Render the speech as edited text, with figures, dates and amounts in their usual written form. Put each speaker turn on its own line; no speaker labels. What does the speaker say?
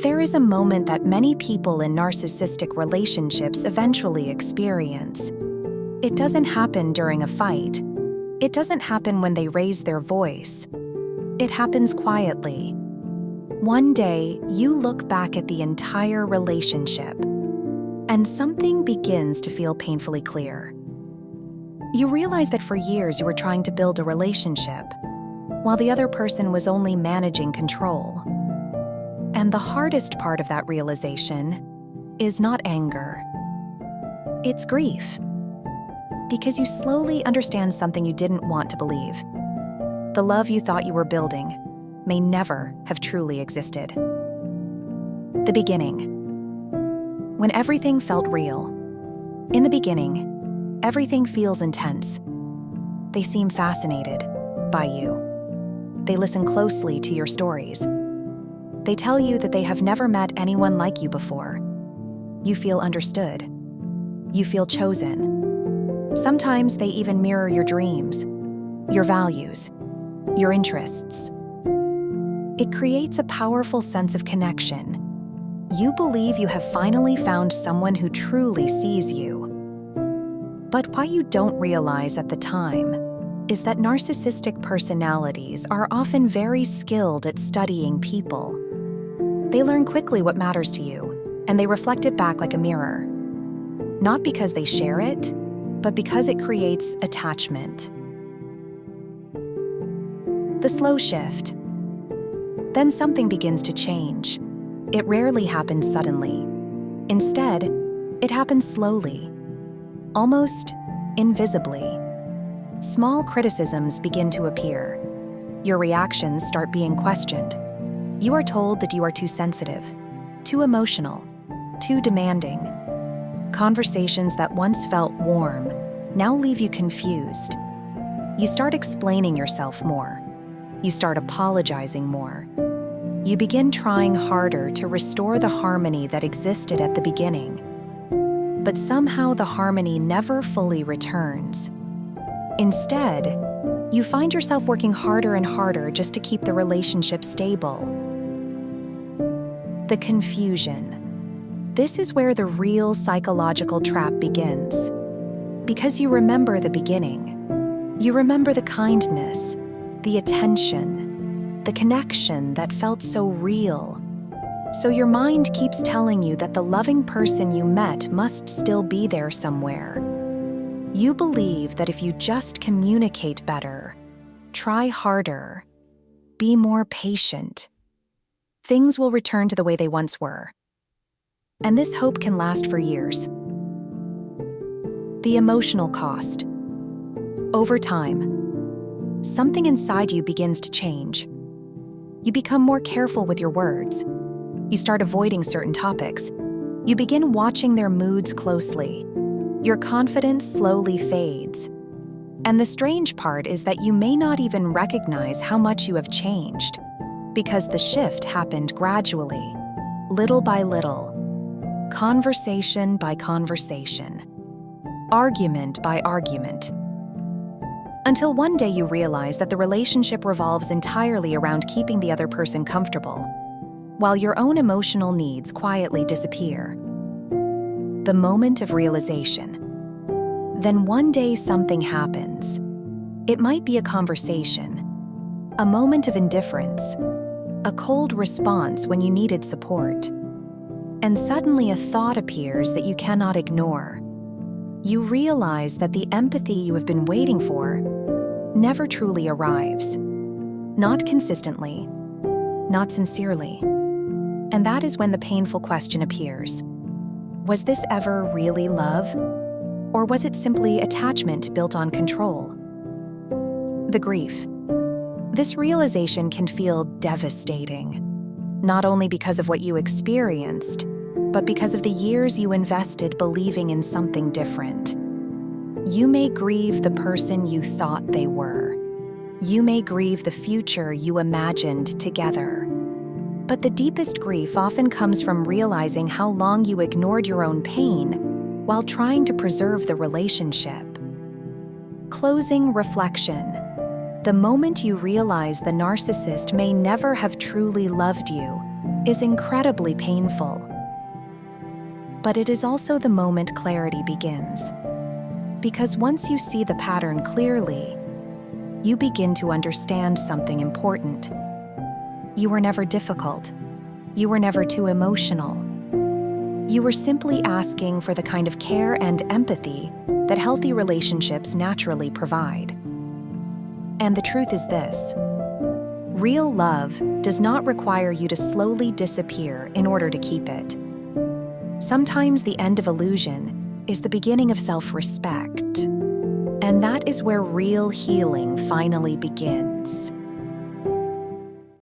There is a moment that many people in narcissistic relationships eventually experience. It doesn't happen during a fight. It doesn't happen when they raise their voice. It happens quietly. One day, you look back at the entire relationship, and something begins to feel painfully clear. You realize that for years you were trying to build a relationship, while the other person was only managing control. And the hardest part of that realization is not anger. It's grief. Because you slowly understand something you didn't want to believe. The love you thought you were building may never have truly existed. The beginning. When everything felt real. In the beginning, everything feels intense. They seem fascinated by you. They listen closely to your stories. They tell you that they have never met anyone like you before. You feel understood. You feel chosen. Sometimes they even mirror your dreams, your values, your interests. It creates a powerful sense of connection. You believe you have finally found someone who truly sees you. But what you don't realize at the time is that narcissistic personalities are often very skilled at studying people. They learn quickly what matters to you, and they reflect it back like a mirror. Not because they share it, but because it creates attachment. The slow shift. Then something begins to change. It rarely happens suddenly. Instead, it happens slowly, almost invisibly. Small criticisms begin to appear. Your reactions start being questioned. You are told that you are too sensitive, too emotional, too demanding. Conversations that once felt warm now leave you confused. You start explaining yourself more. You start apologizing more. You begin trying harder to restore the harmony that existed at the beginning. But somehow the harmony never fully returns. Instead, you find yourself working harder and harder just to keep the relationship stable. The confusion. This is where the real psychological trap begins. Because you remember the beginning. You remember the kindness, the attention, the connection that felt so real. So your mind keeps telling you that the loving person you met must still be there somewhere. You believe that if you just communicate better, try harder, be more patient, things will return to the way they once were. And this hope can last for years. The emotional cost. Over time, something inside you begins to change. You become more careful with your words. You start avoiding certain topics. You begin watching their moods closely. Your confidence slowly fades. And the strange part is that you may not even recognize how much you have changed, because the shift happened gradually, little by little, conversation by conversation, argument by argument, until one day you realize that the relationship revolves entirely around keeping the other person comfortable, while your own emotional needs quietly disappear. The moment of realization. Then one day something happens. It might be a conversation, a moment of indifference, a cold response when you needed support. And suddenly a thought appears that you cannot ignore. You realize that the empathy you have been waiting for never truly arrives. Not consistently, not sincerely. And that is when the painful question appears. Was this ever really love? Or was it simply attachment built on control? The grief. This realization can feel devastating, not only because of what you experienced, but because of the years you invested believing in something different. You may grieve the person you thought they were. You may grieve the future you imagined together. But the deepest grief often comes from realizing how long you ignored your own pain while trying to preserve the relationship. Closing reflection. The moment you realize the narcissist may never have truly loved you is incredibly painful. But it is also the moment clarity begins. Because once you see the pattern clearly, you begin to understand something important. You were never difficult. You were never too emotional. You were simply asking for the kind of care and empathy that healthy relationships naturally provide. And the truth is this: real love does not require you to slowly disappear in order to keep it. Sometimes the end of illusion is the beginning of self-respect, and that is where real healing finally begins.